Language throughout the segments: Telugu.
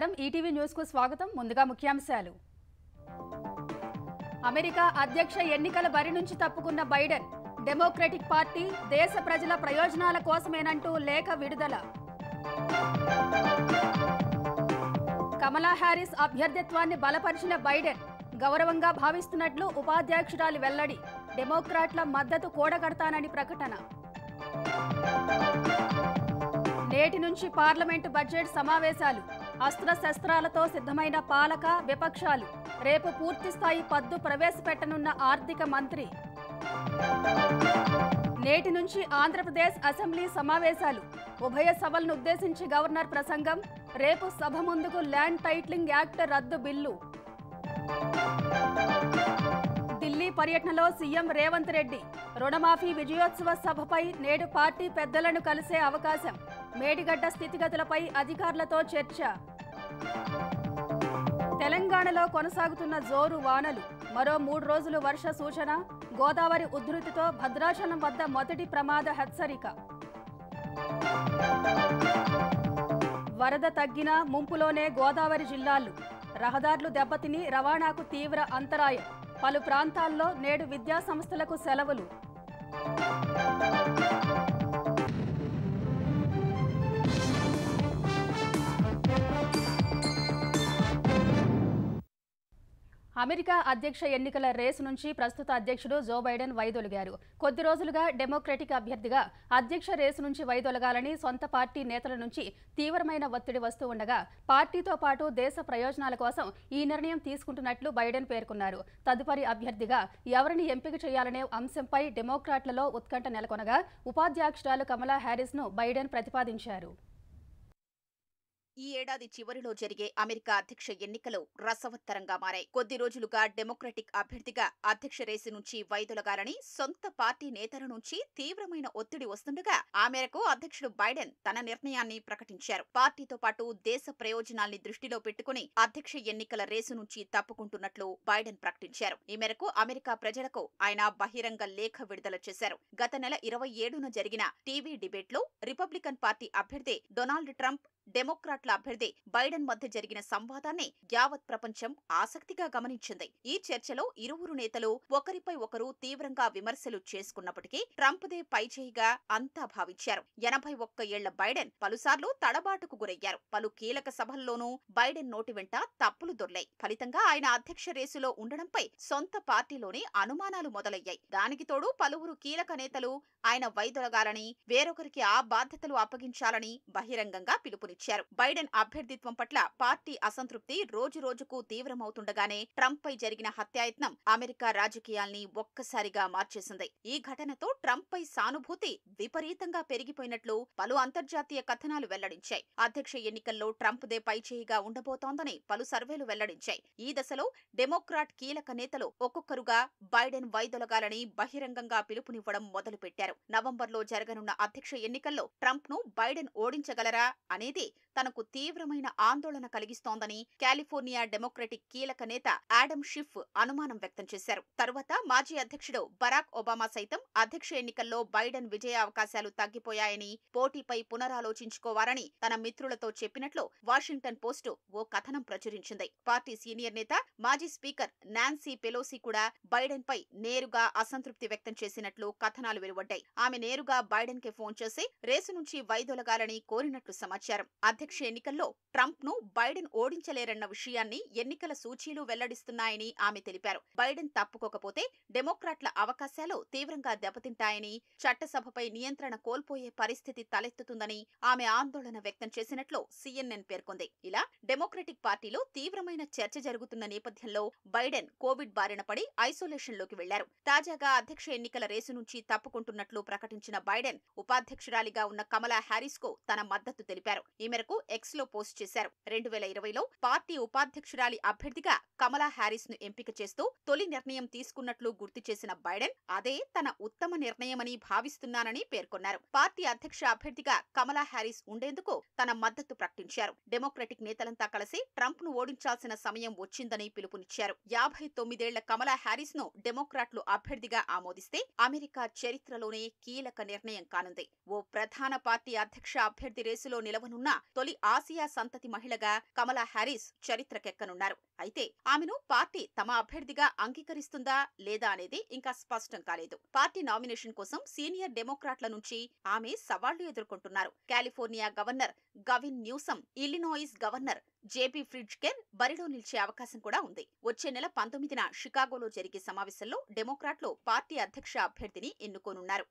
నమస్కారం ఈటీవీ న్యూస్ కు స్వాగతం ముందుగా ముఖ్యాంశాలు అమెరికా అధ్యక్ష ఎన్నికల బరి నుంచి తప్పుకున్న బైడెన్ డెమోక్రటిక్ పార్టీ దేశ ప్రజల ప్రయోజనాల కోసమేనంటూ లేఖ విడుదల కమలా హ్యారిస్ అభ్యర్థిత్వాన్ని బలపరిచిన బైడెన్ గౌరవంగా భావిస్తున్నట్లు ఉపాధ్యక్షురాలు వెల్లడి డెమోక్రాట్ల మద్దతు కూడగడతానని ప్రకటన నేటి నుంచి పార్లమెంటు బడ్జెట్ సమావేశాలు అస్త్రశస్త్రాలతో సిద్ధమైన పాలక విపక్షాలు రేపు పూర్తిస్థాయి పద్దు ప్రవేశపెట్టనున్న ఆర్థిక మంత్రి నేటి నుంచి ఆంధ్రప్రదేశ్ అసెంబ్లీ సమావేశాలు ఉభయ సభలను ఉద్దేశించి గవర్నర్ ప్రసంగం రేపు సభ ముందుకు ల్యాండ్ టైటిలింగ్ యాక్ట్ రద్దు బిల్లు ఢిల్లీ పర్యటనలో సీఎం రేవంత్ రెడ్డి రుణమాఫీ విజయోత్సవ సభపై నేడు పార్టీ పెద్దలను కలిసే అవకాశం మేడిగడ్డ స్థితిగతులపై అధికారులతో చర్చ తెలంగాణలో కొనసాగుతున్న జోరు వానలు మరో 3 రోజులు వర్ష సూచన గోదావరి ఉధృతితో భద్రాచలం వద్ద మొదటి ప్రమాద హెచ్చరిక వరద తగ్గిన ముంపులోనే గోదావరి జిల్లాలు రహదారులు దెబ్బతిని రవాణాకు తీవ్ర అంతరాయం పలు ప్రాంతాల్లో నేడు విద్యా సంస్థలకు సెలవులు అమెరికా అధ్యక్ష ఎన్నికల రేసు నుంచి ప్రస్తుత అధ్యక్షుడు జో బైడెన్ వైదొలిగారు. కొద్ది రోజులుగా డెమోక్రటిక్ అభ్యర్థిగా అధ్యక్ష రేసు నుంచి వైదొలగాలని సొంత పార్టీ నేతల నుంచి తీవ్రమైన ఒత్తిడి వస్తూ ఉండగా పార్టీతో పాటు దేశ ప్రయోజనాల కోసం ఈ నిర్ణయం తీసుకుంటున్నట్లు బైడెన్ పేర్కొన్నారు. తదుపరి అభ్యర్థిగా ఎవరిని ఎంపిక చేయాలనే అంశంపై డెమోక్రాట్లలో ఉత్కంఠ నెలకొనగా ఉపాధ్యక్షురాలు కమలా హ్యారిస్ ను బైడెన్ ప్రతిపాదించారు. ఈ ఏడాది చివరిలో జరిగే అమెరికా అధ్యక్ష ఎన్నికలు రసవత్తరంగా మారాయి. కొద్ది రోజులుగా డెమోక్రటిక్ అభ్యర్థిగా అధ్యక్ష రేసు నుంచి వైదొలగాలని సొంత పార్టీ నేతల నుంచి తీవ్రమైన ఒత్తిడి వస్తుండగా ఆ మేరకు అధ్యక్షుడు బైడెన్ తన నిర్ణయాన్ని ప్రకటించారు. పార్టీతో పాటు దేశ ప్రయోజనాల్ని దృష్టిలో పెట్టుకుని అధ్యక్ష ఎన్నికల రేసు నుంచి తప్పుకుంటున్నట్లు బైడెన్ ప్రకటించారు. ఈ మేరకు అమెరికా ప్రజలకు ఆయన బహిరంగ లేఖ విడుదల చేశారు. గత నెల 27న జరిగిన టీవీ డిబేట్లో రిపబ్లికన్ పార్టీ అభ్యర్థి డొనాల్డ్ ట్రంప్ డెమోక్రాట్ల అభ్యర్థి బైడెన్ మధ్య జరిగిన సంవాదాన్ని యావత్ ప్రపంచం ఆసక్తిగా గమనించింది. ఈ చర్చలో ఇరువురు నేతలు ఒకరిపై ఒకరు తీవ్రంగా విమర్శలు చేసుకున్నప్పటికీ ట్రంప్దే పైచేయిగా అంతా భావించారు. 81 ఏళ్ల బైడెన్ పలుసార్లు తడబాటుకు గురయ్యారు. పలు కీలక సభల్లోనూ బైడెన్ నోటి వెంట తప్పులు దొర్లాయి. ఫలితంగా ఆయన అధ్యక్ష రేసులో ఉండడంపై సొంత పార్టీలోనే అనుమానాలు మొదలయ్యాయి. దానికి తోడు పలువురు కీలక నేతలు ఆయన వైదొలగాలని వేరొకరికి ఆ బాధ్యతలు అప్పగించాలని బహిరంగంగా పిలుపునిచ్చారు. బైడెన్ అభ్యర్థిత్వం పట్ల పార్టీ అసంతృప్తి రోజురోజుకు తీవ్రమవుతుండగానే ట్రంప్ పై జరిగిన హత్యాయత్నం అమెరికా రాజకీయాల్ని ఒక్కసారిగా మార్చేసింది. ఈ ఘటనతో ట్రంప్ పై సానుభూతి విపరీతంగా పెరిగిపోయినట్లు పలు అంతర్జాతీయ కథనాలు వెల్లడించాయి. అధ్యక్ష ఎన్నికల్లో ట్రంప్దే పైచేయిగా ఉండబోతోందని పలు సర్వేలు వెల్లడించాయి. ఈ దశలో డెమోక్రాట్ కీలక నేతలు ఒక్కొక్కరుగా బైడెన్ వైదొలగాలని బహిరంగంగా పిలుపునివ్వడం మొదలుపెట్టారు. నవంబర్లో జరగనున్న అధ్యక్ష ఎన్నికల్లో ట్రంప్ ను బైడెన్ ఓడించగలరా అనేది తనకు తీవ్రమైన ఆందోళన కలిగిస్తోందని కాలిఫోర్నియా డెమోక్రటిక్ కీలక నేత ఆడమ్ షిఫ్ అనుమానం వ్యక్తం చేశారు. తరువాత మాజీ అధ్యక్షుడు బరాక్ ఒబామా సైతం అధ్యక్ష ఎన్నికల్లో బైడెన్ విజయ అవకాశాలు తగ్గిపోయాయని పోటీపై పునరాలోచించుకోవాలని తన మిత్రులతో చెప్పినట్లు వాషింగ్టన్ పోస్టు ఓ కథనం ప్రచురించింది. పార్టీ సీనియర్ నేత మాజీ స్పీకర్ నాన్సీ పెలోసి కూడా బైడెన్ పై నేరుగా అసంతృప్తి వ్యక్తం చేసినట్లు కథనాలు వెలువడ్డాయి. ఆమె నేరుగా బైడెన్ కి ఫోన్ చేసి రేసు నుంచి వైదొలగాలని కోరినట్లు సమాచారం. అధ్యక్ష ఎన్నికల్లో ట్రంప్ ను బైడెన్ ఓడించలేరన్న విషయాన్ని ఎన్నికల సూచీలు వెల్లడిస్తున్నాయని ఆమె తెలిపారు. బైడెన్ తప్పుకోకపోతే డెమోక్రాట్ల అవకాశాలు తీవ్రంగా దెబ్బతింటాయని, చట్టసభపై నియంత్రణ కోల్పోయే పరిస్థితి తలెత్తుతుందని ఆమె ఆందోళన వ్యక్తం చేసినట్లు CNN పేర్కొంది. ఇలా డెమోక్రటిక్ పార్టీలో తీవ్రమైన చర్చ జరుగుతున్న నేపథ్యంలో బైడెన్ కోవిడ్ బారిన పడి ఐసోలేషన్ లోకి వెళ్లారు. తాజాగా అధ్యక్ష ఎన్నికల రేసు నుంచి తప్పుకుంటున్నట్లు ప్రకటించిన బైడెన్ ఉపాధ్యక్షురాలిగా ఉన్న కమలా హ్యారిస్ కు తన మద్దతు తెలిపారు. ఈ మేరకు ఎక్స్ లో పోస్ట్ చేశారు. 2020లో పార్టీ ఉపాధ్యక్షురాలి అభ్యర్థిగా కమలా హ్యారిస్ ను ఎంపిక చేస్తూ తొలి నిర్ణయం తీసుకున్నట్లు గుర్తు చేసిన బైడెన్ అదే తన ఉత్తమ నిర్ణయమని భావిస్తున్నానని పేర్కొన్నారు. పార్టీ అధ్యక్ష అభ్యర్థిగా కమలా హ్యారిస్ ఉండేందుకు తన మద్దతు ప్రకటించారు. డెమోక్రటిక్ నేతలంతా కలిసి ట్రంప్ ను ఓడించాల్సిన సమయం వచ్చిందని పిలుపునిచ్చారు. 59 ఏళ్ల కమలా హ్యారిస్ ను డెమోక్రాట్లు అభ్యర్థిగా ఆమోదిస్తే అమెరికా చరిత్రలోనే కీలక నిర్ణయం కానుంది. ఓ ప్రధాన పార్టీ అధ్యక్ష అభ్యర్థి రేసులో నిలవనున్న ఉన్న తొలి ఆసియా సంతతి మహిళగా కమలా హ్యారిస్ చరిత్రకెక్కనున్నారు. అయితే ఆమెను పార్టీ తమ అభ్యర్థిగా అంగీకరిస్తుందా లేదా అనేది ఇంకా స్పష్టం కాలేదు. పార్టీ నామినేషన్ కోసం సీనియర్ డెమోక్రాట్ల నుంచి ఆమె సవాళ్లు ఎదుర్కొంటున్నారు. California governor Gavin Newsom, Illinois governor JB Pritzker బరిలో నిలిచే అవకాశం కూడా ఉంది. వచ్చే నెల 19న షికాగోలో జరిగే సమావేశంలో డెమోక్రాట్లు పార్టీ అధ్యక్ష అభ్యర్థిని ఎన్నుకోనున్నారు.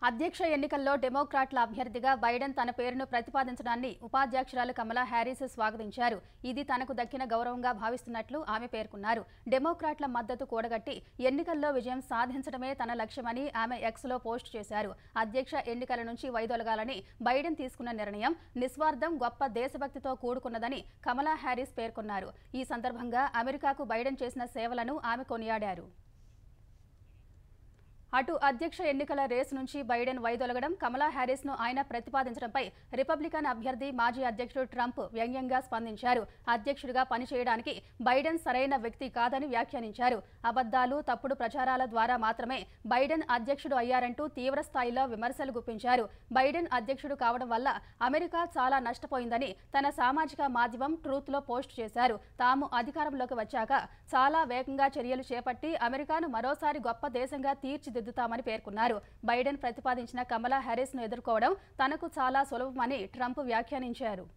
అధ్యక్ష ఎన్నికల్లో డెమోక్రాట్ల అభ్యర్థిగా బైడెన్ తన పేరును ప్రతిపాదించడాన్ని ఉపాధ్యక్షురాలు కమలా హ్యారిస్ స్వాగతించారు. ఇది తనకు దక్కిన గౌరవంగా భావిస్తున్నట్లు ఆమె పేర్కొన్నారు. డెమోక్రాట్ల మద్దతు కూడగట్టి ఎన్నికల్లో విజయం సాధించడమే తన లక్ష్యమని ఆమె ఎక్స్లో పోస్ట్ చేశారు. అధ్యక్ష ఎన్నికల నుంచి వైదొలగాలని బైడెన్ తీసుకున్న నిర్ణయం నిస్వార్థం, గొప్ప దేశభక్తితో కూడుకున్నదని కమలా హ్యారిస్ పేర్కొన్నారు. ఈ సందర్భంగా అమెరికాకు బైడెన్ చేసిన సేవలను ఆమె కొనియాడారు. అటు అధ్యక్ష ఎన్నికల రేసు నుంచి బైడెన్ వైదొలగడం, కమలా హ్యారిస్ను ఆయన ప్రతిపాదించడంపై రిపబ్లికన్ అభ్యర్థి మాజీ అధ్యక్షుడు ట్రంప్ వ్యంగ్యంగా స్పందించారు. అధ్యక్షుడిగా పనిచేయడానికి బైడెన్ సరైన వ్యక్తి కాదని వ్యాఖ్యానించారు. అబద్దాలు, తప్పుడు ప్రచారాల ద్వారా మాత్రమే బైడెన్ అధ్యక్షుడు అయ్యారంటూ తీవ్ర స్థాయిలో విమర్శలు గుప్పించారు. బైడెన్ అధ్యక్షుడు కావడం వల్ల అమెరికా చాలా నష్టపోయిందని తన సామాజిక మాధ్యమం ట్రూత్లో పోస్ట్ చేశారు. తాము అధికారంలోకి వచ్చాక చాలా వేగంగా చర్యలు చేపట్టి అమెరికాను మరోసారి గొప్ప దేశంగా తీర్చిదిద్దుతామని పేర్కొన్నారు. బైడెన్ ప్రతిపాదించిన కమలా హ్యారిస్ను ఎదుర్కోవడం తనకు చాలా సులభమని ట్రంప్ వ్యాఖ్యానించారు.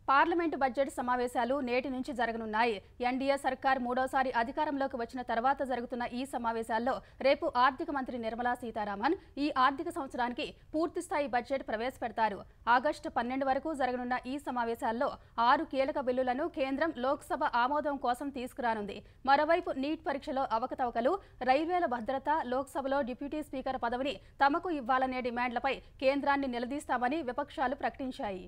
పార్లమెంటు బడ్జెట్ సమావేశాలు నేటి నుంచి జరగనున్నాయి. ఎన్డీఏ సర్కార్ మూడోసారి అధికారంలోకి వచ్చిన తర్వాత జరుగుతున్న ఈ సమావేశాల్లో రేపు ఆర్థిక మంత్రి నిర్మలా సీతారామన్ ఈ ఆర్థిక సంవత్సరానికి పూర్తిస్థాయి బడ్జెట్ ప్రవేశపెడతారు. ఆగస్టు 12 వరకు జరగనున్న ఈ సమావేశాల్లో 6 కీలక బిల్లులను కేంద్రం లోక్సభ ఆమోదం కోసం తీసుకురానుంది. మరోవైపు నీట్ పరీక్షలో అవకతవకలు, రైల్వేల భద్రత, లోక్సభలో డిప్యూటీ స్పీకర్ పదవిని తమకు ఇవ్వాలనే డిమాండ్లపై కేంద్రాన్ని నిలదీస్తామని విపక్షాలు ప్రకటించాయి.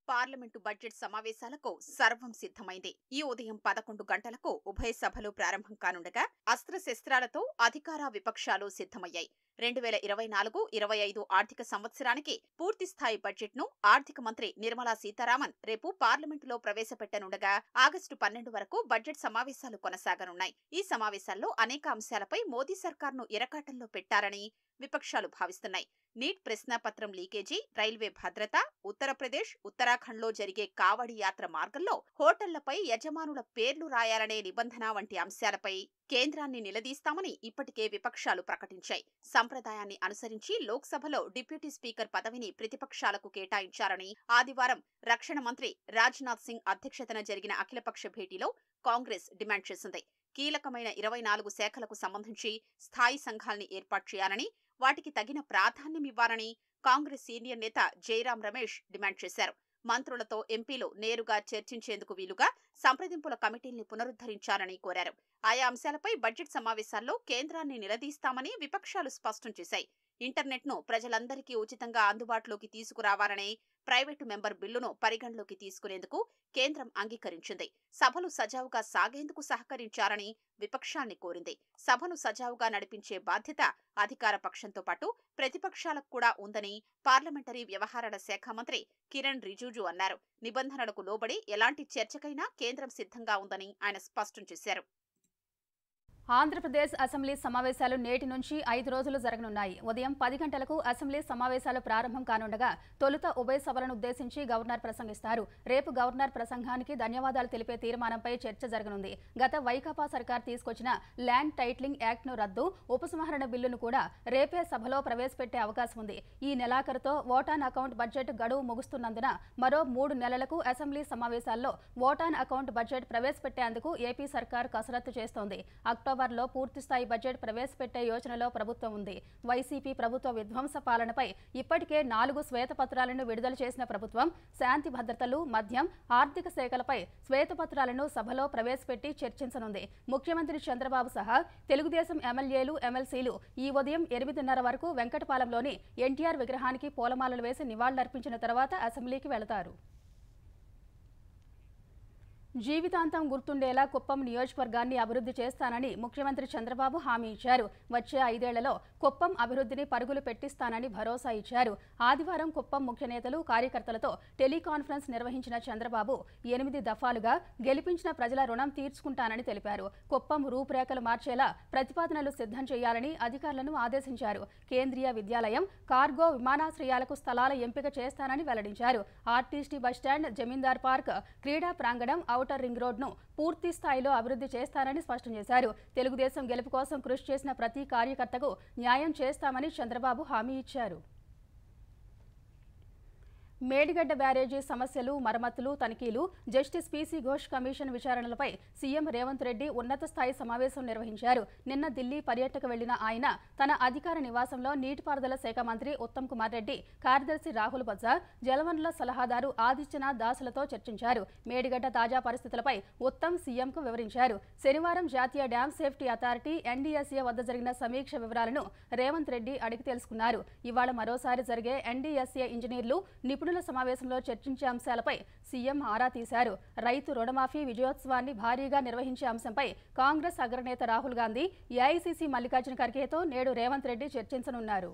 పార్లమెంటు బడ్జెట్ సమావేశాలకు సర్వం సిద్ధమైంది. ఈ ఉదయం 11 గంటలకు ఉభయ సభలు ప్రారంభం కానుండగా అస్త్రశస్త్రాలతో అధికార విపక్షాలు సిద్ధమయ్యాయి. 2024-25 ఆర్థిక సంవత్సరానికి పూర్తిస్థాయి బడ్జెట్ను ఆర్థిక మంత్రి నిర్మలా సీతారామన్ రేపు పార్లమెంటులో ప్రవేశపెట్టనుండగా ఆగస్టు 12 వరకు బడ్జెట్ సమావేశాలు కొనసాగనున్నాయి. ఈ సమావేశాల్లో అనేక అంశాలపై మోదీ సర్కార్ను ఇరకాటంలో పెట్టారని విపక్షాలు భావిస్తున్నాయి. నీట్ ప్రశ్నాపత్రం లీకేజీ, రైల్వే భద్రత, ఉత్తరప్రదేశ్, ఉత్తరాఖండ్లో జరిగే కావడి యాత్ర మార్గంలో హోటళ్లపై యజమానుల పేర్లు రాయాలనే నిబంధన వంటి అంశాలపై కేంద్రాన్ని నిలదీస్తామని ఇప్పటికే విపక్షాలు ప్రకటించాయి. సంప్రదాయాన్ని అనుసరించి లోక్సభలో డిప్యూటీ స్పీకర్ పదవిని ప్రతిపక్షాలకు కేటాయించారని ఆదివారం రక్షణ మంత్రి రాజ్నాథ్ సింగ్ అధ్యక్షతన జరిగిన అఖిలపక్ష భేటీలో కాంగ్రెస్ డిమాండ్ చేసింది. కీలకమైన 24 శాఖలకు సంబంధించి స్థాయి సంఘాల్ని ఏర్పాటు చేయాలని, వాటికి తగిన ప్రాధాన్యమివ్వాలని కాంగ్రెస్ సీనియర్ నేత జైరాం రమేష్ డిమాండ్ చేశారు. మంత్రులతో ఎంపీలు నేరుగా చర్చించేందుకు వీలుగా సంప్రదింపుల కమిటీల్ని పునరుద్ధరించాలని కోరారు. ఆయా అంశాలపై బడ్జెట్ సమావేశాల్లో కేంద్రాన్ని నిలదీస్తామని విపక్షాలు స్పష్టం చేశాయి. ఇంటర్నెట్ను ప్రజలందరికీ ఉచితంగా అందుబాటులోకి తీసుకురావాలనే ప్రైవేటు మెంబర్ బిల్లును పరిగణలోకి తీసుకునేందుకు కేంద్రం అంగీకరించింది. సభలు సజావుగా సాగేందుకు సహకరించాలని విపక్షాల్ని కోరింది. సభను సజావుగా నడిపించే బాధ్యత అధికార పక్షంతో పాటు ప్రతిపక్షాలకు కూడా ఉందని పార్లమెంటరీ వ్యవహారాల శాఖ మంత్రి కిరణ్ రిజిజు అన్నారు. నిబంధనలకు లోబడి ఎలాంటి చర్చకైనా కేంద్రం సిద్ధంగా ఉందని ఆయన స్పష్టం చేశారు. ఆంధ్రప్రదేశ్ అసెంబ్లీ సమావేశాలు నేటి నుంచి 5 రోజులు జరగనున్నాయి. ఉదయం 10 గంటలకు అసెంబ్లీ సమావేశాలు ప్రారంభం కానుండగా తొలుత ఉభయ సభలను ఉద్దేశించి గవర్నర్ ప్రసంగిస్తారు. రేపు గవర్నర్ ప్రసంగానికి ధన్యవాదాలు తెలిపే తీర్మానంపై చర్చ జరగనుంది. గత వైకాపా సర్కార్ తీసుకొచ్చిన ల్యాండ్ టైటిలింగ్ యాక్ట్ను రద్దు, ఉపసంహరణ బిల్లును కూడా రేపే సభలో ప్రవేశపెట్టే అవకాశం ఉంది. ఈ నెలాఖరుతో ఓటాన్ అకౌంట్ బడ్జెట్ గడువు ముగుస్తున్నందున మరో 3 నెలలకు అసెంబ్లీ సమావేశాల్లో ఓటాన్ అకౌంట్ బడ్జెట్ ప్రవేశపెట్టేందుకు ఏపీ సర్కార్ కసరత్తు చేస్తోంది. అక్టోబర్లో పూర్తిస్థాయి బడ్జెట్ ప్రవేశపెట్టే యోచనలో ప్రభుత్వం ఉంది. వైసీపీ ప్రభుత్వ విధ్వంస పాలనపై ఇప్పటికే 4 శ్వేతపత్రాలను విడుదల చేసిన ప్రభుత్వం శాంతి భద్రతలు, మద్యం, ఆర్థిక శాఖలపై శ్వేతపత్రాలను సభలో ప్రవేశపెట్టి చర్చించనుంది. ముఖ్యమంత్రి చంద్రబాబు సహా తెలుగుదేశం ఎమ్మెల్యేలు, ఎమ్మెల్సీలు ఈ ఉదయం 8:30 వరకు వెంకటపాలెంలోని ఎన్టీఆర్ విగ్రహానికి పూలమాలలు వేసి నివాళులర్పించిన తర్వాత అసెంబ్లీకి వెళతారు. జీవితాంతం గుర్తుండేలా కుప్పం నియోజకవర్గాన్ని అభివృద్ధి చేస్తానని ముఖ్యమంత్రి చంద్రబాబు హామీ ఇచ్చారు. వచ్చే 5 ఏళ్లలో కుప్పం అభివృద్ధిని పరుగులు పెట్టిస్తానని భరోసా ఇచ్చారు. ఆదివారం కుప్పం ముఖ్య నేతలు, కార్యకర్తలతో టెలికాన్ఫరెన్స్ నిర్వహించిన చంద్రబాబు 8 దఫాలుగా గెలిపించిన ప్రజల రుణం తీర్చుకుంటానని తెలిపారు. కుప్పం రూపురేఖలు మార్చేలా ప్రతిపాదనలు సిద్ధం చేయాలని అధికారులను ఆదేశించారు. కేంద్రీయ విద్యాలయం, కార్గో విమానాశ్రయాలకు స్థలాల ఎంపిక చేస్తానని వెల్లడించారు. ఆర్టీసీ బస్టాండ్, జమీందార్ పార్క్, క్రీడా ప్రాంగణం, ఔటర్ రింగ్ రోడ్ను పూర్తి స్థాయిలో అభివృద్ధి చేస్తారని స్పష్టం చేశారు. తెలుగుదేశం గెలుపు కోసం కృషి చేసిన ప్రతి కార్యకర్తకు న్యాయం చేస్తామని చంద్రబాబు హామీ ఇచ్చారు. మేడిగడ్డ బ్యారేజీ సమస్యలు, మరమ్మతులు, తనిఖీలు, జస్టిస్ పీసీ ఘోష్ కమిషన్ విచారణలపై సీఎం రేవంత్ రెడ్డి ఉన్నత స్థాయి సమావేశం నిర్వహించారు. నిన్న ఢిల్లీ పర్యటనకు వెళ్లిన ఆయన తన అధికార నివాసంలో నీటిపారుదల శాఖ మంత్రి ఉత్తమ్ కుమార్ రెడ్డి, కార్యదర్శి రాహుల్ బజార్, జలవనరుల సలహాదారు ఆదిత్యనాథ్ దాసులతో చర్చించారు. మేడిగడ్డ తాజా పరిస్థితులపై ఉత్తమ్ సీఎంకు వివరించారు. శనివారం జాతీయ డ్యామ్ సేఫ్టీ అథారిటీ ఎన్డీఎస్ఏ వద్ద జరిగిన సమీక్ష వివరాలను రేవంత్ రెడ్డి అడిగి తెలుసుకున్నారు. ఇవాళ మరోసారి జరిగే ఎన్డీఎస్ఏ ఇంజనీర్లు, నిపుణుల సమావేశంలో చర్చించే అంశాలపై సీఎం ఆరా తీశారు. రైతు రుణమాఫీ విజయోత్సవాన్ని భారీగా నిర్వహించే అంశంపై కాంగ్రెస్ అగ్రనేత రాహుల్ గాంధీ, ఏఐసీసీ మల్లికార్జున ఖర్గేతో నేడు రేవంత్ రెడ్డి చర్చించనున్నారు.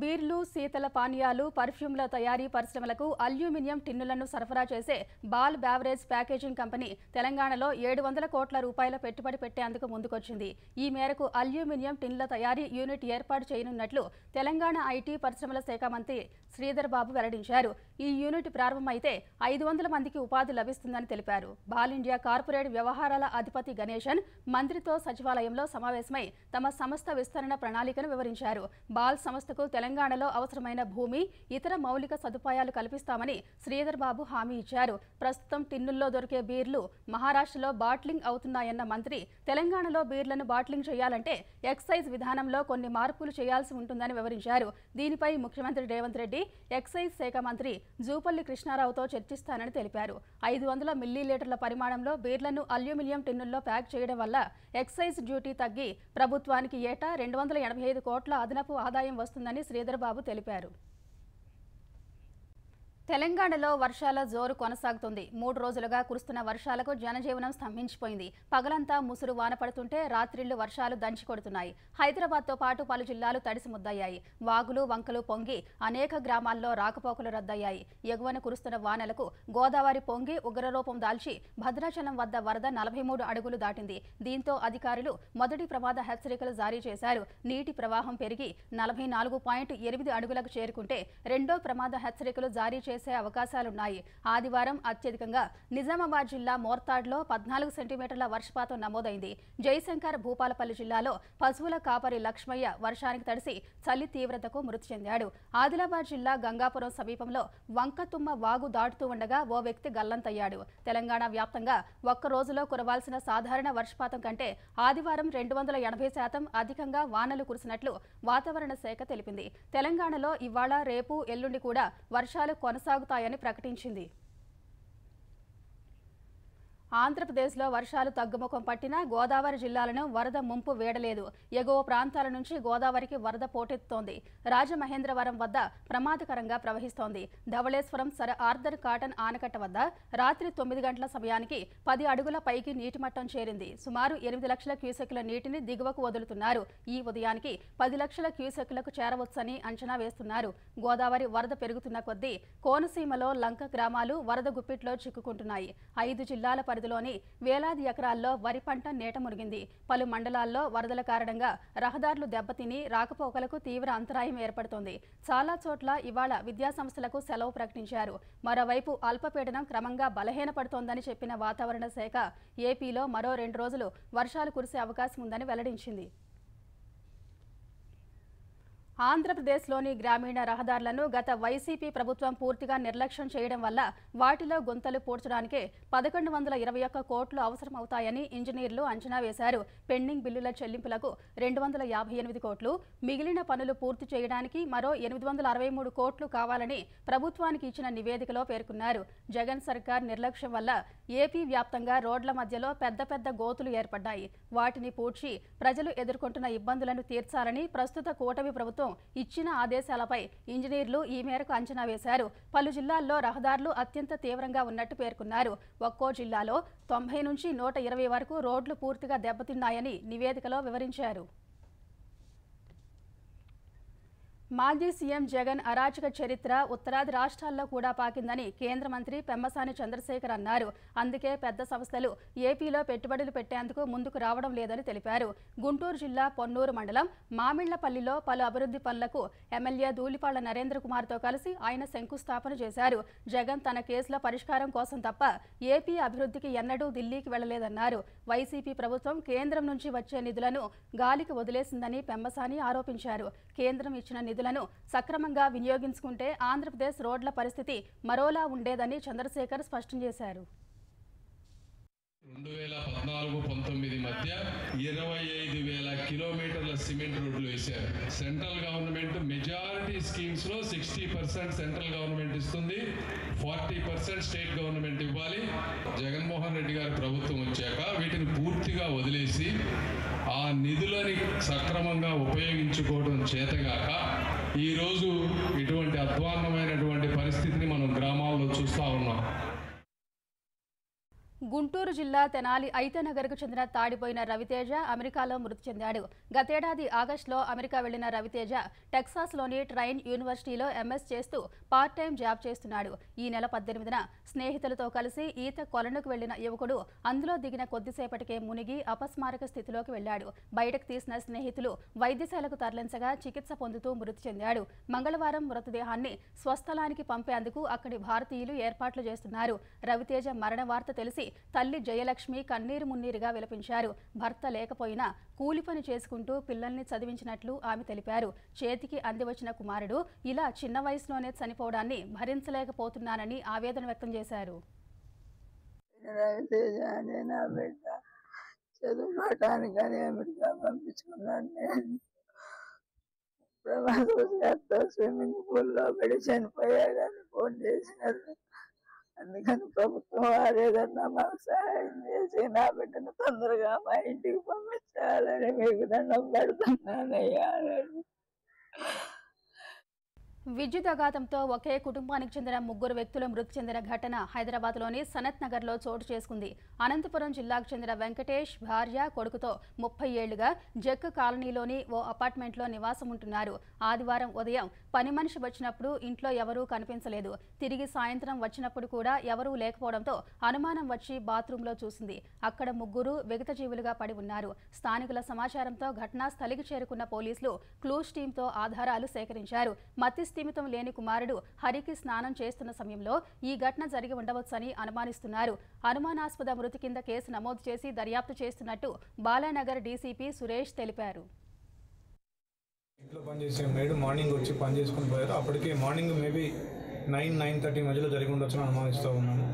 బీర్లు, శీతల పానీయాలు, పర్ఫ్యూమ్ల తయారీ పరిశ్రమలకు అల్యూమినియం టిన్నులను సరఫరా చేసే బాల్ బ్యావరేజ్ ప్యాకేజింగ్ కంపెనీ తెలంగాణలో 700 కోట్ల రూపాయల పెట్టుబడి పెట్టేందుకు ముందుకొచ్చింది. ఈ మేరకు అల్యూమినియం టిన్నుల తయారీ యూనిట్ ఏర్పాటు చేయనున్నట్లు తెలంగాణ ఐటీ పరిశ్రమల శాఖ మంత్రి శ్రీధర్ బాబు వెల్లడించారు. ఈ యూనిట్ ప్రారంభమైతే 500 మందికి ఉపాధి లభిస్తుందని తెలిపారు. బాల్ ఇండియా కార్పొరేట్ వ్యవహారాల అధిపతి గణేశన్ మంత్రితో సచివాలయంలో సమావేశమై తమ సంస్థ విస్తరణ ప్రణాళికను వివరించారు. బాల్ సంస్థకు తెలంగాణలో అవసరమైన భూమి, ఇతర మౌలిక సదుపాయాలు కల్పిస్తామని శ్రీధర్ బాబు హామీ ఇచ్చారు. ప్రస్తుతం టిన్నుల్లో దొరికే బీర్లు మహారాష్ట్రలో బాట్లింగ్ అవుతున్నాయన్న మంత్రి, తెలంగాణలో బీర్లను బాట్లింగ్ చేయాలంటే ఎక్సైజ్ విధానంలో కొన్ని మార్పులు చేయాల్సి ఉంటుందని వివరించారు. దీనిపై ముఖ్యమంత్రి రేవంత్ రెడ్డి ఎక్సైజ్ శాఖ మంత్రి జూపల్లి కృష్ణారావుతో చర్చిస్తానని తెలిపారు. 500 మిల్లీలీటర్ల పరిమాణంలో బీర్లను అల్యూమినియం టిన్నుల్లో ప్యాక్ చేయడం వల్ల ఎక్సైజ్ డ్యూటీ తగ్గి ప్రభుత్వానికి ఏటా 285 కోట్ల అదనపు ఆదాయం వస్తుందని శ్రీధర్ బాబు తెలిపారు. తెలంగాణలో వర్షాల జోరు కొనసాగుతుంది. 3 రోజులుగా కురుస్తున్న వర్షాలకు జనజీవనం స్తంభించిపోయింది. పగలంతా ముసురు వాన పడుతుంటే రాత్రిళ్లు వర్షాలు దంచి కొడుతున్నాయి. హైదరాబాద్తో పాటు పలు జిల్లాలు తడిసి ముద్దయ్యాయి. వాగులు, వంకలు పొంగి అనేక గ్రామాల్లో రాకపోకలు రద్దయ్యాయి. ఎగువన కురుస్తున్న వానలకు గోదావరి పొంగి ఉగ్రరూపం దాల్చి భద్రాచలం వద్ద వరద 43 అడుగులు దాటింది. దీంతో అధికారులు మొదటి ప్రమాద హెచ్చరికలు జారీ చేశారు. నీటి ప్రవాహం పెరిగి 44.8 అడుగులకు చేరుకుంటే రెండో ప్రమాద హెచ్చరికలు జారీ చేసే అవకాశాలున్నాయి. ఆదివారం అత్యధికంగా నిజామాబాద్ జిల్లా మోర్తాడ్లో 14 సెంటీమీటర్ల వర్షపాతం నమోదైంది. జయశంకర్ భూపాలపల్లి జిల్లాలో పశువుల కాపరి లక్ష్మయ్య వర్షానికి తడిసి చలి తీవ్రతకు మృతి చెందాడు. ఆదిలాబాద్ జిల్లా గంగాపురం సమీపంలో వంకతుమ్మ వాగు దాటుతూ ఉండగా ఓ వ్యక్తి గల్లంతయ్యాడు. తెలంగాణ వ్యాప్తంగా ఒక్క రోజులో కురవాల్సిన సాధారణ వర్షపాతం కంటే ఆదివారం 280% అధికంగా వానలు కురిసినట్లు వాతావరణ శాఖ తెలిపింది. తెలంగాణలో ఇవాళ, రేపు, ఎల్లుండి కూడా వర్షాలు కొనసాగుతాయని ప్రకటించింది. ఆంధ్రప్రదేశ్లో వర్షాలు తగ్గుముఖం పట్టినా గోదావరి జిల్లాలను వరద ముంపు వేడలేదు. ఎగువ ప్రాంతాల నుంచి గోదావరికి వరద పోటెత్తుతోంది. రాజమహేంద్రవరం వద్ద ప్రమాదకరంగా ప్రవహిస్తోంది. ధవళేశ్వరం సర్ ఆర్థర్ కాటన్ ఆనకట్ట వద్ద రాత్రి 9 గంటల సమయానికి 10 అడుగుల పైకి నీటి మట్టం చేరింది. సుమారు 8 లక్షల క్యూసెక్కుల నీటిని దిగువకు వదులుతున్నారు. ఈ ఉదయానికి 10 లక్షల క్యూసెక్కులకు చేరవచ్చని అంచనా వేస్తున్నారు. గోదావరి వరద పెరుగుతున్న కొద్దీ కోనసీమలో లంక గ్రామాలు వరద గుప్పిట్లో చిక్కుకుంటున్నాయి. 5 జిల్లాల పరిధిలోని వేలాది ఎకరాల్లో వరి పంట నీట మునిగింది. పలు మండలాల్లో వరదల కారణంగా రహదారులు దెబ్బతిని రాకపోకలకు తీవ్ర అంతరాయం ఏర్పడుతోంది. చాలా చోట్ల ఇవాళ విద్యాసంస్థలకు సెలవు ప్రకటించారు. మరోవైపు అల్పపీడనం క్రమంగా బలహీనపడుతోందని చెప్పిన వాతావరణ శాఖ ఏపీలో మరో 2 రోజులు వర్షాలు కురిసే అవకాశం ఉందని వెల్లడించింది. ఆంధ్రప్రదేశ్లోని గ్రామీణ రహదారులను గత వైసీపీ ప్రభుత్వం పూర్తిగా నిర్లక్ష్యం చేయడం వల్ల వాటిలో గుంతలు పూడ్చడానికే 1121 కోట్లు అవసరమవుతాయని ఇంజనీర్లు అంచనా వేశారు. పెండింగ్ బిల్లుల చెల్లింపులకు 258 కోట్లు, మిగిలిన పనులు పూర్తి చేయడానికి మరో 863 కోట్లు కావాలని ప్రభుత్వానికి ఇచ్చిన నివేదికలో పేర్కొన్నారు. జగన్ సర్కార్ నిర్లక్ష్యం వల్ల ఏపీ వ్యాప్తంగా రోడ్ల మధ్యలో పెద్ద పెద్ద గోతులు ఏర్పడ్డాయి. వాటిని పూడ్చి ప్రజలు ఎదుర్కొంటున్న ఇబ్బందులను తీర్చాలని ప్రస్తుత కూటమి ప్రభుత్వం ప్రభుత్వం ఇచ్చిన ఆదేశాలపై ఇంజనీర్లు ఈ మేరకు అంచనా వేశారు. పలు జిల్లాల్లో రహదారులు అత్యంత తీవ్రంగా ఉన్నట్టు పేర్కొన్నారు. ఒక్కో జిల్లాలో 90 నుంచి 120 వరకు రోడ్లు పూర్తిగా దెబ్బతిన్నాయని నివేదికలో వివరించారు. మాజీ సీఎం జగన్ అరాచక చరిత్ర ఉత్తరాది రాష్ట్రాల్లో కూడా పాకిందని కేంద్ర మంత్రి పెమ్మసాని చంద్రశేఖర్ అన్నారు. అందుకే పెద్ద సంస్థలు ఏపీలో పెట్టుబడులు పెట్టేందుకు ముందుకు రావడం లేదని తెలిపారు. గుంటూరు జిల్లా పొన్నూరు మండలం మామిళ్లపల్లిలో పలు అభివృద్ధి పనులకు ఎమ్మెల్యే ధూళిపాళ్ల నరేంద్ర కుమార్తో కలిసి ఆయన శంకుస్థాపన చేశారు. జగన్ తన కేసుల పరిష్కారం కోసం తప్ప ఏపీ అభివృద్ధికి ఎన్నడూ ఢిల్లీకి వెళ్లలేదన్నారు. వైసీపీ ప్రభుత్వం కేంద్రం నుంచి వచ్చే నిధులను గాలికి వదిలేసిందని పెమ్మసాని ఆరోపించారు. కేంద్రం ఇచ్చిన నిధులను సక్రమంగా వినియోగించుకుంటే ఆంధ్రప్రదేశ్ రోడ్ల పరిస్థితి మరోలా ఉండేదని చంద్రశేఖర్ స్పష్టం చేశారు. 2014-19 మధ్య 25,000 కిలోమీటర్ల సిమెంట్ రోడ్లు వేశారు. సెంట్రల్ గవర్నమెంట్ మెజారిటీ స్కీమ్స్ లో 60% సెంట్రల్ గవర్నమెంట్ ఇస్తుంది, 40% స్టేట్ గవర్నమెంట్ ఇవ్వాలి. జగన్మోహన్ రెడ్డి గారి ప్రభుత్వం వచ్చాక వీటిని పూర్తిగా వదిలేసి ఆ నిధులని సక్రమంగా ఉపయోగించుకోవడం చేతగాక ఈరోజు ఇటువంటి అధ్వాన్నమైనటువంటి పరిస్థితిని మనం గ్రామాల్లో చూస్తూ ఉన్నాం. గుంటూరు జిల్లా తెనాలి ఐతనగర్కు చెందిన తాడిపోయిన రవితేజ అమెరికాలో మృతి చెందాడు. గతేడాది ఆగస్టులో అమెరికా వెళ్లిన రవితేజ టెక్సాస్లోని ట్రైన్ యూనివర్సిటీలో ఎంఎస్ చేస్తూ పార్ట్ టైం జాబ్ చేస్తున్నాడు. ఈ నెల 18న స్నేహితులతో కలిసి ఈత కొలనుకు వెళ్లిన యువకుడు అందులో దిగిన కొద్దిసేపటికే మునిగి అపస్మారక స్థితిలోకి వెళ్లాడు. బయటకు తీసిన స్నేహితులు వైద్యశాలకు తరలించగా చికిత్స పొందుతూ మృతి చెందాడు. మంగళవారం మృతదేహాన్ని స్వస్థలానికి పంపేందుకు అక్కడి భారతీయులు ఏర్పాట్లు చేస్తున్నారు. రవితేజ మరణ వార్త తెలిసి తల్లి జయలక్ష్మి కన్నీరు మున్నీరుగా విలపించారు. భర్త లేకపోయినా కూలి పని చేసుకుంటూ పిల్లల్ని చదివించినట్లు ఆమె తెలిపారు. చేతికి అందివచ్చిన కుమారుడు ఇలా చిన్న వయసులోనే చనిపోవడాన్ని భరించలేకపోతున్నానని ఆవేదన వ్యక్తం చేశారు. చదువుకోవటానికని అమెరికా పంపించుకున్నాను. స్విమ్మింగ్ పూల్లో పడి చనిపోయాడని ఫోన్ చేసినారు. అందుకని ప్రభుత్వం వారేదన్నా మాకు సహాయం చేసి నా బిడ్డను తొందరగా మా ఇంటికి పంపించాలని మీకు దండం పెడుతున్నానయ్యా. విద్యుదాఘాతంతో ఒకే కుటుంబానికి చెందిన 3 వ్యక్తులు మృతి చెందిన ఘటన హైదరాబాద్లోని సనత్ నగర్లో చోటు చేసుకుంది. అనంతపురం జిల్లాకు చెందిన వెంకటేష్ భార్య కొడుకుతో 30 ఏళ్లుగా జక్కు కాలనీలోని ఓ అపార్ట్మెంట్లో నివాసం ఉంటున్నారు. ఆదివారం ఉదయం పని మనిషి వచ్చినప్పుడు ఇంట్లో ఎవరూ కనిపించలేదు. తిరిగి సాయంత్రం వచ్చినప్పుడు కూడా ఎవరూ లేకపోవడంతో అనుమానం వచ్చి బాత్రూంలో చూసింది. అక్కడ 3 విగతజీవులుగా పడి ఉన్నారు. స్థానికుల సమాచారంతో ఘటనా స్థలికి చేరుకున్న పోలీసులు క్లూస్ టీంతో ఆధారాలు సేకరించారు. స్థిమితం లేని కుమారుడు హరికి స్నానం చేస్తున్న సమయంలో ఈ ఘటన జరిగి ఉండవచ్చని అనుమానిస్తున్నారు. అనుమానాస్పద మృతి కింద కేసు నమోదు చేసి దర్యాప్తు చేస్తున్నట్టు బాలానగర్ డీసీపీ సురేష్ తెలిపారు. ఇంట్లో పనిచేసే మేడం మార్నింగ్ వచ్చి పని చేసుకుని పోయారు. అప్పటికే మార్నింగ్ మేబీ 9-9:30 మధ్యలో జరిగి ఉండొచ్చని అనుమానిస్తూ ఉన్నాము.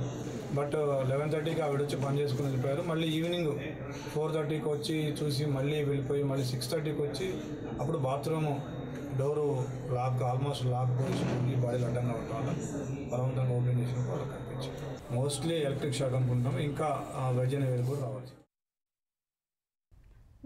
బట్ 11:30కి ఆవిడ వచ్చి పని చేసుకుని వెళ్ళిపోయారు. మళ్ళీ ఈవినింగ్ 4:30కి వచ్చి చూసి మళ్ళీ వెళ్ళిపోయి మళ్ళీ 6:30కి వచ్చి అప్పుడు bathroom door lock almost lock position బాడీలు అడ్డంగా ఉండటం వల్ల బలవంతంగా ఓపెన్ చేసిన కూడా కనిపించింది. మోస్ట్లీ ఎలక్ట్రిక్ షాక్ అనుకుంటాం. ఇంకా వైద్య నివేదిక కూడా రావచ్చు.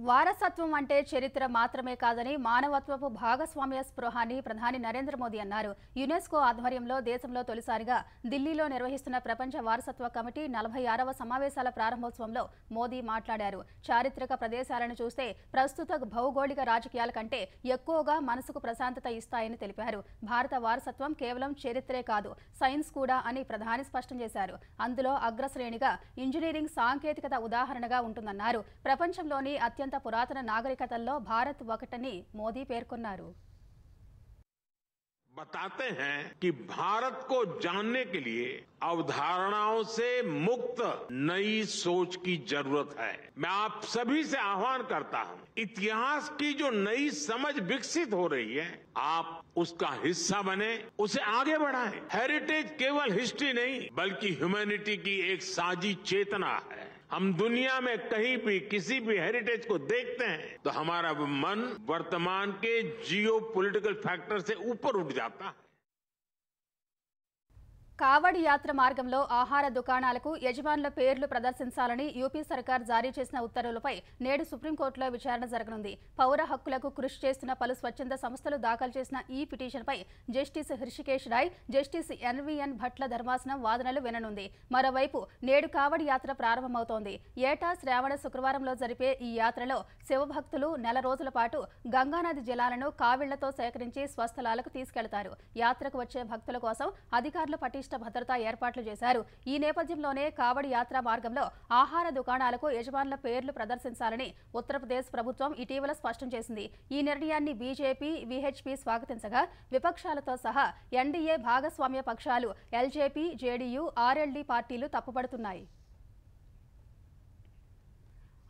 వారసత్వం అంటే చరిత్ర మాత్రమే కాదని మానవత్వపు భాగస్వామ్య స్పృహాన్ని ప్రధాని నరేంద్ర మోదీ అన్నారు. యునెస్కో ఆధ్వర్యంలో దేశంలో తొలిసారిగా ఢిల్లీలో నిర్వహిస్తున్న ప్రపంచ వారసత్వ కమిటీ 46వ సమావేశాల ప్రారంభోత్సవంలో మోదీ మాట్లాడారు. చారిత్రక ప్రదేశాలను చూస్తే ప్రస్తుత భౌగోళిక రాజకీయాల కంటే ఎక్కువగా మనసుకు ప్రశాంతత ఇస్తాయని తెలిపారు. భారత వారసత్వం కేవలం చరిత్రే కాదు, సైన్స్ కూడా అని ప్రధాని స్పష్టం చేశారు. అందులో అగ్రశ్రేణిగా ఇంజనీరింగ్ సాంకేతికత ఉదాహరణగా ఉంటుందన్నారు. ప్రపంచంలోని అత్యంత పురాతన నాగరికతల్లో భారత్ ఒకటని మోదీ పేర్కొన్నారు. बताते हैं कि भारत को जानने के लिए अवधारणाओं से मुक्त नई सोच की जरूरत है. मैं आप सभी से आह्वान करता हूं, इतिहास की जो नई समझ विकसित हो रही है, आप उसका हिस्सा बने, उसे आगे बढ़ाएं. हेरिटेज केवल हिस्ट्री नहीं बल्कि ह्यूमैनिटी की एक साझी चेतना है. हम दुनिया में कहीं भी किसी भी हेरिटेज को देखते हैं तो हमारा मन वर्तमान के जियो पॉलिटिकल फैक्टर से ऊपर उठ जाता है. కావడి యాత్ర మార్గంలో ఆహార దుకాణాలకు యజమానుల పేర్లు ప్రదర్శించాలని యూపీ సర్కార్ జారీ చేసిన ఉత్తర్వులపై నేడు సుప్రీంకోర్టులో విచారణ జరగనుంది. పౌర హక్కులకు కృషి చేస్తున్న పలు స్వచ్ఛంద సంస్థలు దాఖలు చేసిన ఈ పిటిషన్పై justice Hrishikesh Roy, justice NVN భట్ల ధర్మాసనం వాదనలు విననుంది. మరోవైపు నేడు కావడి యాత్ర ప్రారంభమవుతోంది. ఏటా శ్రావణ శుక్రవారంలో జరిపే ఈ యాత్రలో శివభక్తులు నెల రోజుల పాటు గంగానది జలాలను కావిళ్లతో సేకరించి స్వస్థలాలకు తీసుకెళ్తారు. యాత్రకు వచ్చే భక్తుల కోసం అధికారులు పటిష్ట భద్రతా ఏర్పాట్లు చేశారు. ఈ నేపథ్యంలోనే కావడి యాత్ర మార్గంలో ఆహార దుకాణాలకు యజమానుల పేర్లు ప్రదర్శించాలని ఉత్తరప్రదేశ్ ప్రభుత్వం ఇటీవల స్పష్టం చేసింది. ఈ నిర్ణయాన్ని బీజేపీ, వీహెచ్పీ స్వాగతించగా విపక్షాలతో సహా ఎన్డీఏ భాగస్వామ్య పక్షాలు ఎల్జేపీ, జేడీయూ, ఆర్ఎల్డీ పార్టీలు తప్పుపడుతున్నాయి.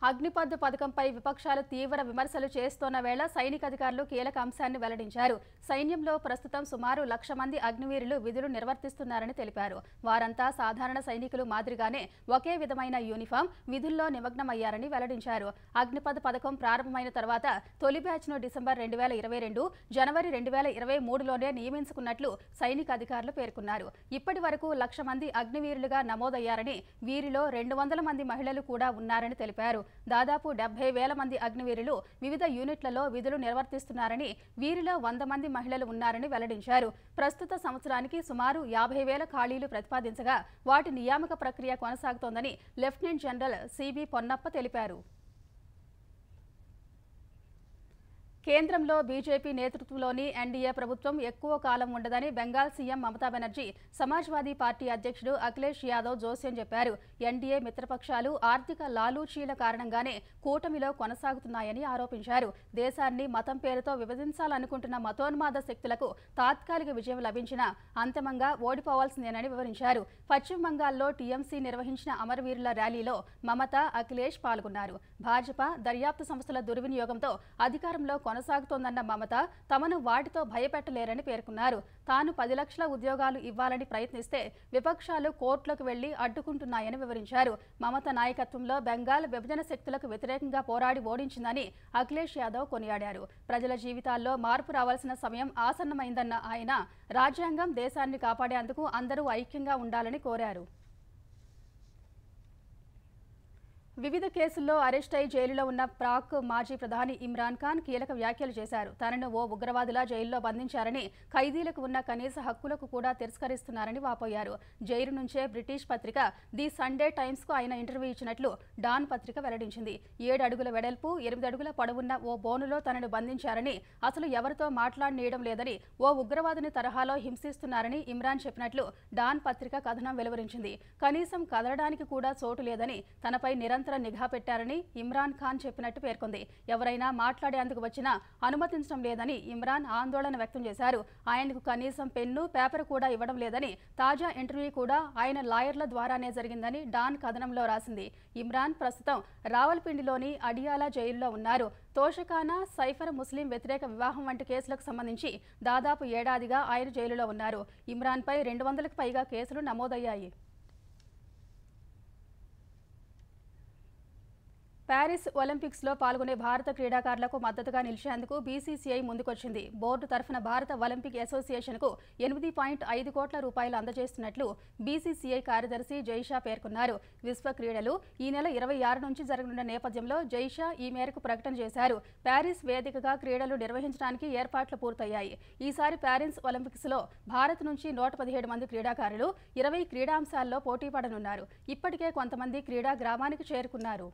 అగ్నిపథ్ పథకంపై విపక్షాలు తీవ్ర విమర్శలు చేస్తోన్న వేళ సైనిక అధికారులు కీలక అంశాన్ని వెల్లడించారు. సైన్యంలో ప్రస్తుతం సుమారు 1,00,000 మంది అగ్నివీరులు విధులు నిర్వర్తిస్తున్నారని తెలిపారు. వారంతా సాధారణ సైనికులు మాదిరిగానే ఒకే విధమైన యూనిఫామ్, విధుల్లో నిమగ్నమయ్యారని వెల్లడించారు. అగ్నిపథ్ పథకం ప్రారంభమైన తర్వాత తొలి బ్యాచ్ను డిసెంబర్ 2022, జనవరి 2023లోనే నియమించుకున్నట్లు సైనిక అధికారులు పేర్కొన్నారు. ఇప్పటి వరకు 1,00,000 మంది అగ్నివీరులుగా నమోదయ్యారని, వీరిలో 200 మంది మహిళలు కూడా ఉన్నారని తెలిపారు. దాదాపు 70,000 మంది అగ్నివీరులు వివిధ యూనిట్లలో విధులు నిర్వర్తిస్తున్నారని, వీరిలో 100 మంది మహిళలు ఉన్నారని వెల్లడించారు. ప్రస్తుత సంవత్సరానికి సుమారు 50,000 ఖాళీలు ప్రతిపాదించగా వాటి నియామక ప్రక్రియ కొనసాగుతోందని లెఫ్టినెంట్ జనరల్ సిబి పొన్నప్ప తెలిపారు. కేంద్రంలో బీజేపీ నేతృత్వంలోని ఎన్డీఏ ప్రభుత్వం ఎక్కువ కాలం ఉండదని బెంగాల్ సీఎం మమతా బెనర్జీ సమాజ్వాదీ పార్టీ అధ్యక్షుడు అఖిలేష్ యాదవ్ జోస్యం చెప్పారు. ఎన్డీఏ మిత్రపక్షాలు ఆర్థిక లాలూచీల కారణంగానే కూటమిలో కొనసాగుతున్నాయని ఆరోపించారు. దేశాన్ని మతం పేరుతో విభజించాలనుకుంటున్న మతోన్మాద శక్తులకు తాత్కాలిక విజయం లభించినా అంతిమంగా ఓడిపోవాల్సిందేనని వివరించారు. పశ్చిమ బంగాల్లో టీఎంసీ నిర్వహించిన అమరవీరుల ర్యాలీలో మమత, అఖిలేష్ పాల్గొన్నారు. భాజపా దర్యాప్తు సంస్థల దుర్వినియోగంతో అధికారంలో కొనసాగుతోందన్న మమత తమను వాటితో భయపెట్టలేరని పేర్కొన్నారు. తాను 10 లక్షల ఉద్యోగాలు ఇవ్వాలని ప్రయత్నిస్తే విపక్షాలు కోర్టులకు వెళ్లి అడ్డుకుంటున్నాయని వివరించారు. మమత నాయకత్వంలో బెంగాల్ విభజన శక్తులకు వ్యతిరేకంగా పోరాడి ఓడించిందని అఖిలేష్ యాదవ్ కొనియాడారు. ప్రజల జీవితాల్లో మార్పు రావాల్సిన సమయం ఆసన్నమైందన్న ఆయన రాజ్యాంగం, దేశాన్ని కాపాడేందుకు అందరూ ఐక్యంగా ఉండాలని కోరారు. వివిధ కేసుల్లో అరెస్ట్ అయి జైలులో ఉన్న పాక్ మాజీ ప్రధాని ఇమ్రాన్ ఖాన్ కీలక వ్యాఖ్యలు చేశారు. తనను ఓ ఉగ్రవాదిలా జైల్లో బంధించారని, ఖైదీలకు ఉన్న కనీస హక్కులకు కూడా తిరస్కరిస్తున్నారని వాపోయారు. జైలు నుంచే బ్రిటిష్ పత్రిక ది సండే టైమ్స్కు ఆయన ఇంటర్వ్యూ ఇచ్చినట్లు డాన్ పత్రిక వెల్లడించింది. 7 అడుగుల వెడల్పు, 8 అడుగుల పొడవున్న ఓ బోనులో తనను బంధించారని, అసలు ఎవరితో మాట్లాడనీయడం లేదని, ఓ ఉగ్రవాదిని తరహాలో హింసిస్తున్నారని ఇమ్రాన్ చెప్పినట్లు డాన్ పత్రిక కథనం వెలువరించింది. కనీసం కదలడానికి కూడా చోటు లేదని, తనపై నిరంతర నిఘా పెట్టారని ఇమ్రాన్ ఖాన్ చెప్పినట్టు పేర్కొంది. ఎవరైనా మాట్లాడేందుకు వచ్చినా అనుమతించడం లేదని ఇమ్రాన్ ఆందోళన వ్యక్తం చేశారు. ఆయనకు కనీసం పెన్ను, పేపర్ కూడా ఇవ్వడం లేదని, తాజా ఇంటర్వ్యూ కూడా ఆయన లాయర్ల ద్వారానే జరిగిందని డాన్ కథనంలో రాసింది. ఇమ్రాన్ ప్రస్తుతం రావల్పిండిలోని అడియాలా జైల్లో ఉన్నారు. తోషఖానా, సైఫర్ ముస్లిం వ్యతిరేక వివాహం వంటి కేసులకు సంబంధించి దాదాపు ఏడాదిగా ఆయన జైలులో ఉన్నారు. ఇమ్రాన్పై 200కు పైగా కేసులు నమోదయ్యాయి. ప్యారిస్ ఒలింపిక్స్లో పాల్గొనే భారత క్రీడాకారులకు మద్దతుగా నిలిచేందుకు బీసీసీఐ ముందుకొచ్చింది. బోర్డు తరఫున భారత ఒలింపిక్ అసోసియేషన్కు 8.5 కోట్ల రూపాయలు అందజేస్తున్నట్లు బీసీసీఐ కార్యదర్శి జైషా పేర్కొన్నారు. విశ్వ క్రీడలు ఈ నెల 26 నుంచి జరగనున్న నేపథ్యంలో జైషా ఈ మేరకు ప్రకటన చేశారు. ప్యారిస్ వేదికగా క్రీడలు నిర్వహించడానికి ఏర్పాట్లు పూర్తయ్యాయి. ఈసారి ప్యారిస్ ఒలింపిక్స్లో భారత్ నుంచి 117 మంది క్రీడాకారులు 20 క్రీడాంశాల్లో పోటీ పడనున్నారు. ఇప్పటికే కొంతమంది క్రీడా గ్రామానికి చేరుకున్నారు.